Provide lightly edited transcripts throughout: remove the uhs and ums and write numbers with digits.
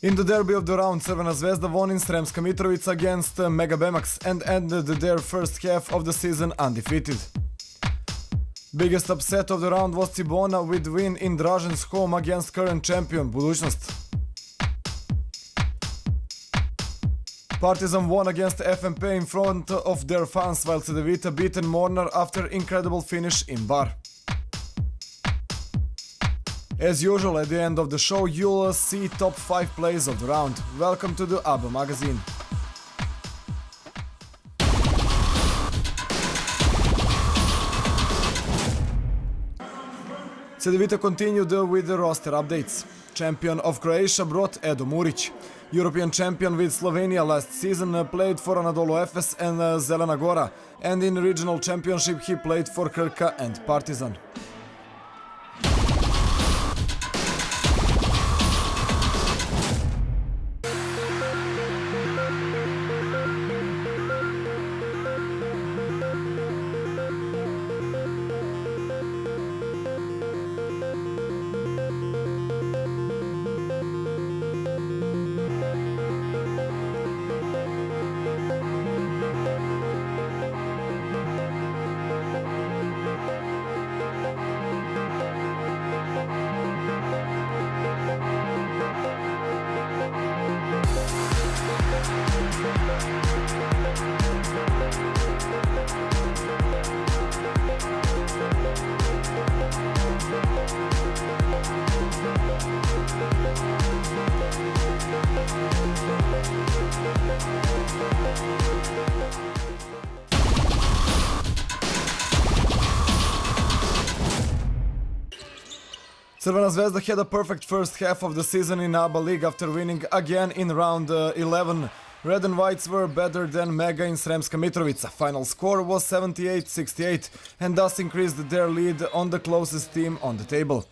In the derby of the round, Crvena Zvezda won in Sremska Mitrovica against Mega Bemax and ended their first half of the season undefeated. Biggest upset of the round was Cibona with win in Dražen's home against current champion Buducnost. Partizan won against FNP in front of their fans, while Cedevita beaten Mornar after incredible finish in Bar. As usual, at the end of the show, you'll see top 5 plays of the round. Welcome to the ABBA magazine. Cedevita continued with the roster updates. Champion of Croatia brought Edo Murić. European champion with Slovenia last season played for Anadolu Efes and Zelena Gora, and in regional championship he played for Krka and Partizan. Crvena Zvezda had a perfect first half of the season in ABBA League after winning again in round 11. Red and Whites were better than Mega in Sremska Mitrovica. Final score was 78-68 and thus increased their lead on the closest team on the table.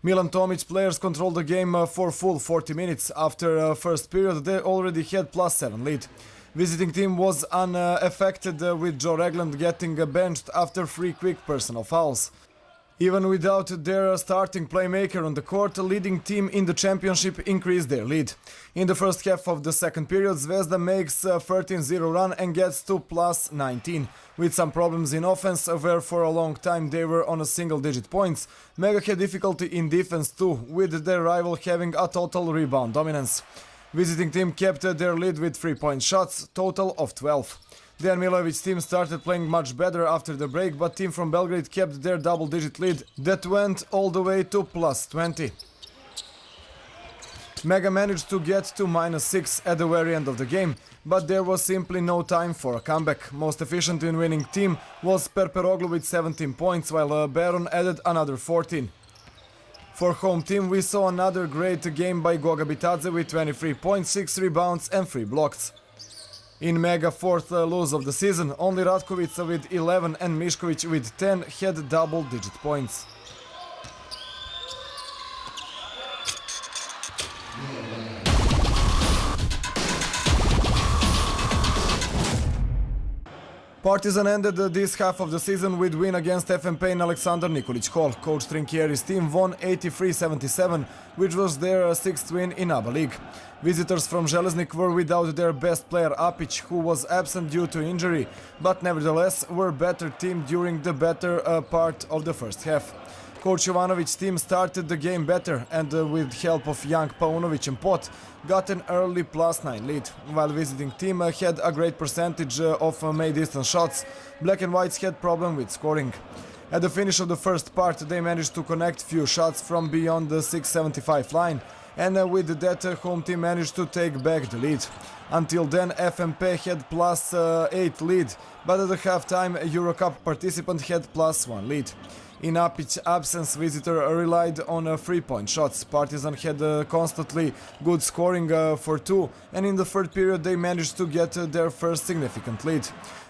Milan Tomic players controlled the game for full 40 minutes. After first period they already had +7 lead. Visiting team was unaffected with Joe Regland getting benched after 3 quick personal fouls. Even without their starting playmaker on the court, leading team in the championship increased their lead. In the first half of the second period, Zvezda makes a 13-0 run and gets to +19. With some problems in offense, where for a long time they were on a single-digit points, Mega had difficulty in defense too, with their rival having a total rebound dominance. Visiting team kept their lead with 3-point shots, total of 12. Dejan Milojevic's team started playing much better after the break, but team from Belgrade kept their double-digit lead that went all the way to +20. Mega managed to get to -6 at the very end of the game, but there was simply no time for a comeback. Most efficient in winning team was Perperoglu with 17 points, while Baron added another 14. For home team we saw another great game by Goga Bitadze with 23 points, 6 rebounds and 3 blocks. In Mega fourth lose of the season, only Ratkovica with 11 and Mišković with 10 had double-digit points. Partizan ended this half of the season with win against FNP in Aleksandar Nikolić Hall. Coach Trinkieri's team won 83-77, which was their 6th win in ABBA League. Visitors from Železnik were without their best player Apić, who was absent due to injury, but nevertheless were better team during the better part of the first half. Coach Jovanovic's team started the game better and with help of young Paunović and Pot got an early +9 lead. While visiting team had a great percentage of made distance shots, Black and Whites had problem with scoring. At the finish of the first part they managed to connect few shots from beyond the 675 line, and with that home team managed to take back the lead. Until then FNP had +8 lead, but at the halftime Eurocup participant had +1 lead. In Apić's absence, visitor relied on 3-point shots. Partizan had constantly good scoring for 2, and in the third period they managed to get their first significant lead.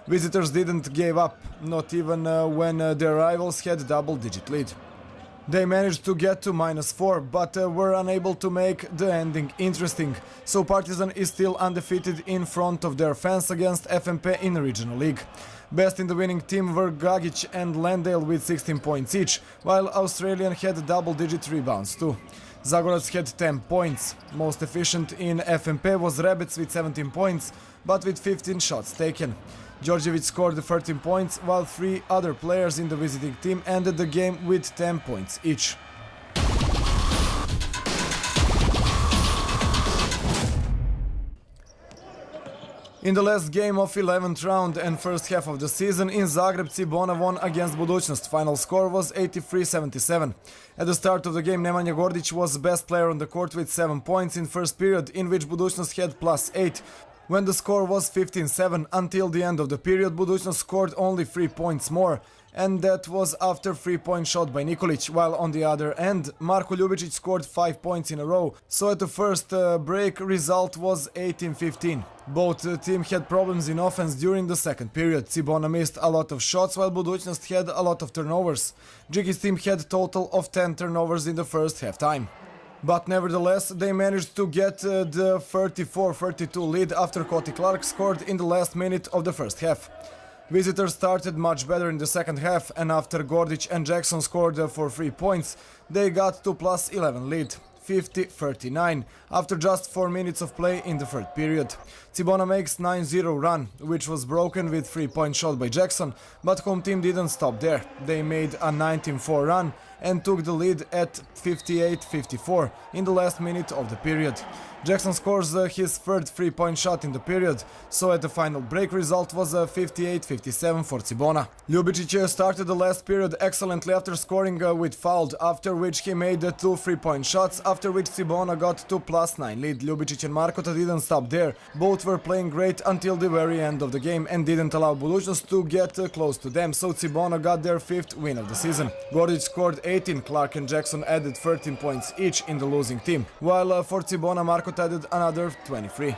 Visitors didn't give up, not even when their rivals had double-digit lead. They managed to get to -4, but were unable to make the ending interesting, so Partizan is still undefeated in front of their fans against FNP in the Regional League. Best in the winning team were Gagić and Landale with 16 points each, while Australian had double-digit rebounds too. Zagorac had 10 points. Most efficient in FNP was Rebec with 17 points, but with 15 shots taken. Đorđević scored 13 points, while 3 other players in the visiting team ended the game with 10 points each. In the last game of 11th round and first half of the season in Zagreb, Cibona won against Buducnost. Final score was 83-77. At the start of the game, Nemanja Gordić was best player on the court with 7 points in first period, in which Buducnost had +8. When the score was 15-7, until the end of the period, Buducnost scored only 3 points more, and that was after 3-point shot by Nikolić, while on the other end, Marko Ljubicić scored 5 points in a row, so at the first break result was 18-15. Both teams had problems in offense during the second period. Cibona missed a lot of shots, while Buducnost had a lot of turnovers. Džiki's team had a total of 10 turnovers in the first half-time. But nevertheless, they managed to get the 34-32 lead after Coti Clark scored in the last minute of the first half. Visitors started much better in the second half, and after Gordić and Jackson scored for 3 points, they got to +11 lead, 50-39, after just 4 minutes of play in the third period. Cibona makes 9-0 run, which was broken with 3-point shot by Jackson, but home team didn't stop there. They made a 19-4 run and took the lead at 58-54 in the last minute of the period. Jackson scores his third 3-point shot in the period, so at the final break result was 58-57 for Cibona. Ljubicić started the last period excellently after scoring with foul, after which he made 2 3-point shots, after which Cibona got to +9 lead. Ljubicić and Markota didn't stop there. Both were playing great until the very end of the game and didn't allow Buducnost to get close to them, so Cibona got their 5th win of the season. Gordić scored 18, Clark and Jackson added 13 points each in the losing team, while for Cibona, Markota added another 23.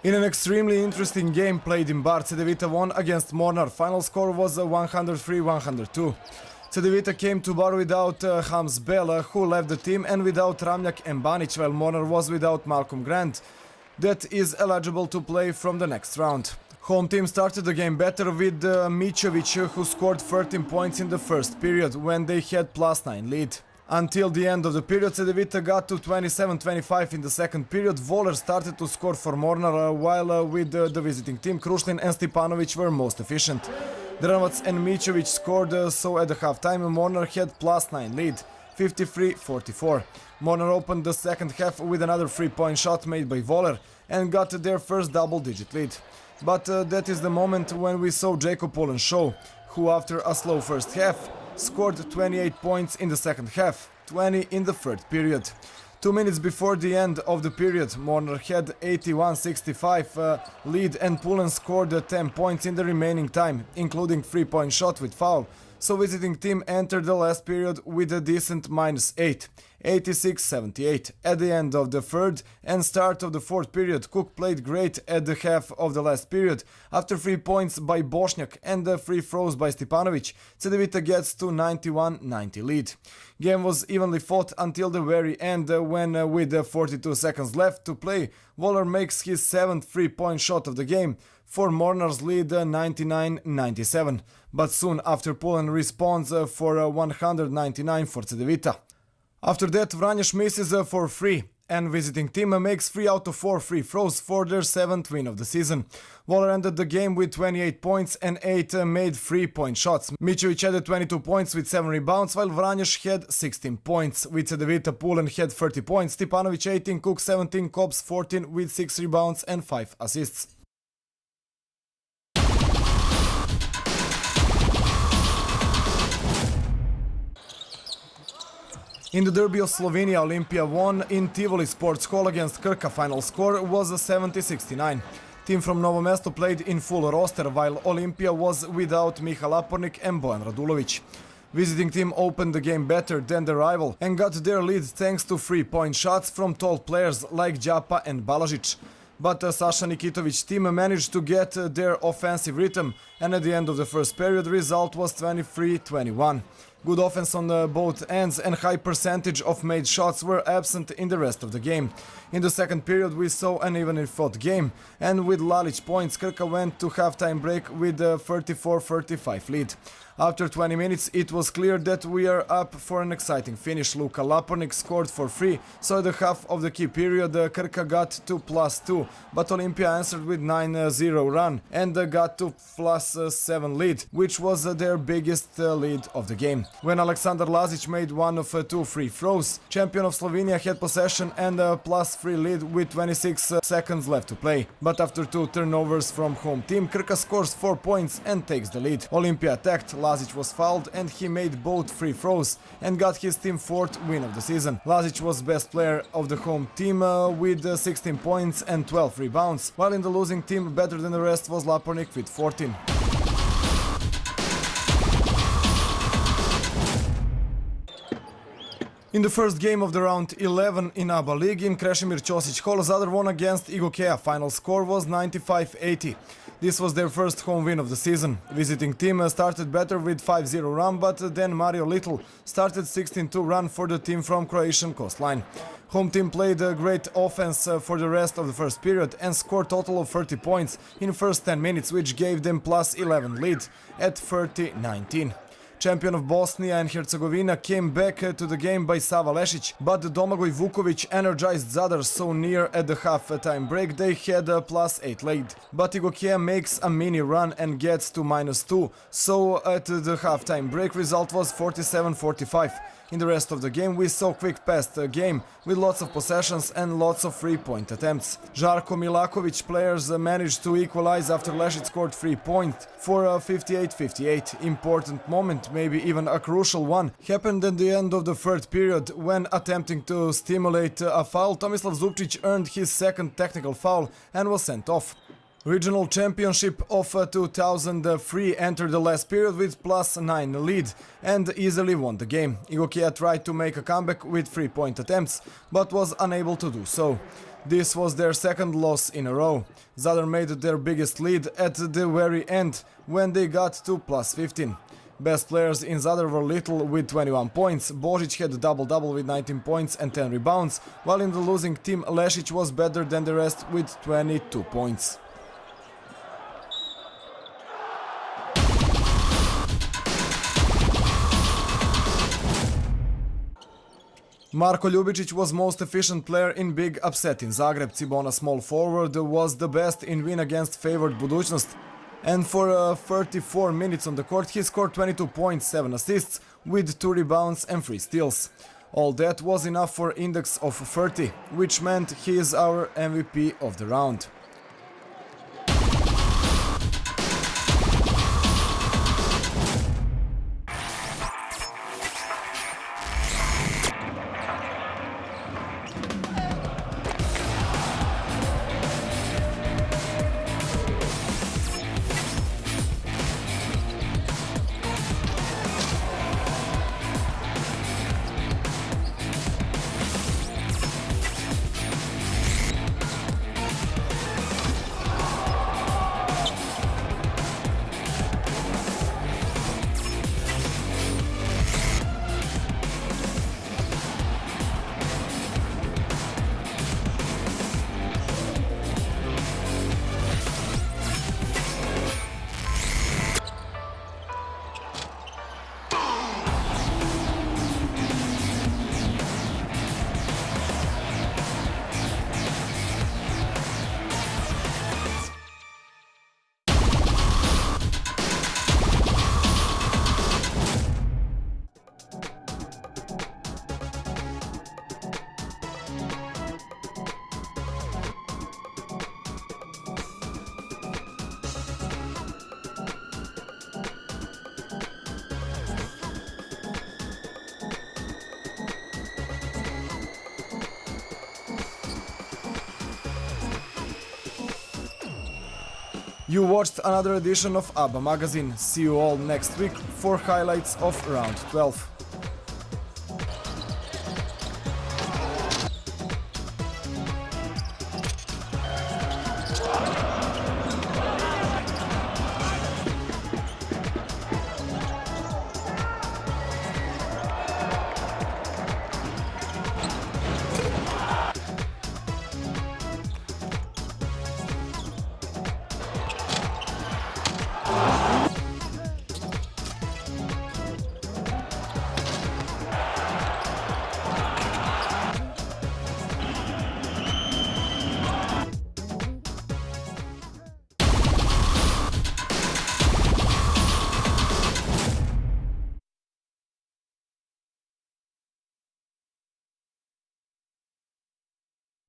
In an extremely interesting game played in Bar, Cedevita won against Mornar. Final score was 103-102. Cedevita came to Bar without Hams Bela, who left the team, and without Ramljak and Banic, while Mornar was without Malcolm Grant, that is eligible to play from the next round. Home team started the game better with Mičević, who scored 13 points in the first period when they had +9 lead. Until the end of the period, Cedevita got to 27-25 in the second period. Voler started to score for Mornar, while with the visiting team, Krušlin and Stipanović were most efficient. Drnovac and Mičević scored, so at the halftime Mornar had +9 lead, 53-44. Mornar opened the second half with another 3-point shot made by Voler and got their first double-digit lead. But that is the moment when we saw Jacob Polen show, who after a slow first half scored 28 points in the second half, 20 in the third period. 2 minutes before the end of the period, Mornar had 81-65 lead and Polen scored 10 points in the remaining time, including 3-point shot with foul, so visiting team entered the last period with a decent -8, 86-78. At the end of the third and start of the fourth period, Cook played great at the half of the last period. After 3 points by Bošnjak and 3 throws by Stipanović, Cedevita gets to 91-90 lead. Game was evenly fought until the very end when, with 42 seconds left to play, Voler makes his 7th 3-point shot of the game for Mornar's lead 99-97. But soon after Polen responds for 199 for Cedevita. After that, Vranjes misses for 3, and visiting team makes 3 out of 4 free throws for their 7th win of the season. Voler ended the game with 28 points and 8 made 3-point shots. Mičević added 22 points with 7 rebounds, while Vranjes had 16 points. With Cedevita, Polen had 30 points, Stipanović 18, Cook 17, Kops 14 with 6 rebounds and 5 assists. In the derby of Slovenia, Olimpija won in Tivoli Sports Hall against Krka. Final score was 70-69. Team from Novo Mesto played in full roster, while Olimpija was without Miha Lapornik and Bojan Radulović. Visiting team opened the game better than the rival and got their lead thanks to 3-point shots from tall players like Đapa and Balažić. but Saša Nikitović's team managed to get their offensive rhythm, and at the end of the first period, the result was 23-21. Good offense on both ends and high percentage of made shots were absent in the rest of the game. In the second period we saw an evenly fought game, and with Lalić points Krka went to halftime break with a 34-35 lead. After 20 minutes it was clear that we are up for an exciting finish. Luka Lapornik scored for free, so at the half of the key period Krka got to +2, but Olimpija answered with 9-0 run and got to +7 lead, which was their biggest lead of the game. When Aleksandar Lazić made one of two free throws, champion of Slovenia had possession and a +3 lead with 26 seconds left to play. But after two turnovers from home team, Krka scores 4 points and takes the lead. Olimpija attacked, Lazić was fouled and he made both free throws and got his team 4th win of the season. Lazić was best player of the home team with 16 points and 12 rebounds, while in the losing team better than the rest was Lapornik with 14. In the first game of the round 11 in ABA League in Krešimir Ćosić Hall, Zadar won against Igokea. Final score was 95-80. This was their first home win of the season. Visiting team started better with 5-0 run, but then Mario Little started 16-2 run for the team from Croatian coastline. Home team played a great offense for the rest of the first period and scored total of 30 points in first 10 minutes, which gave them +11 lead at 30-19. Champion of Bosnia and Herzegovina came back to the game by Sava Lešić, but Domagoj Vuković energized Zadar so near at the half-time break they had a +8 lead. But Igokea makes a mini run and gets to -2, so at the half-time break result was 47-45. In the rest of the game we saw quick-paced game with lots of possessions and lots of three-point attempts. Žarko Milaković players managed to equalize after Lešić scored 3 points for a 58-58. Important moment, maybe even a crucial one, happened at the end of the third period when, attempting to stimulate a foul, Tomislav Zupčić earned his second technical foul and was sent off. Regional Championship of 2003 entered the last period with +9 lead and easily won the game. Igokea tried to make a comeback with 3-point attempts, but was unable to do so. This was their second loss in a row. Zadar made their biggest lead at the very end when they got to +15. Best players in Zadar were Little with 21 points, Božić had a double-double with 19 points and 10 rebounds, while in the losing team Lešić was better than the rest with 22 points. Marko Ljubičić was most efficient player in big upset in Zagreb. Cibona small forward was the best in win against favored Buducnost, and for 34 minutes on the court he scored 22 points, 7 assists with 2 rebounds and 3 steals. All that was enough for index of 30, which meant he is our MVP of the round. You watched another edition of ABBA Magazine. See you all next week for highlights of round 12.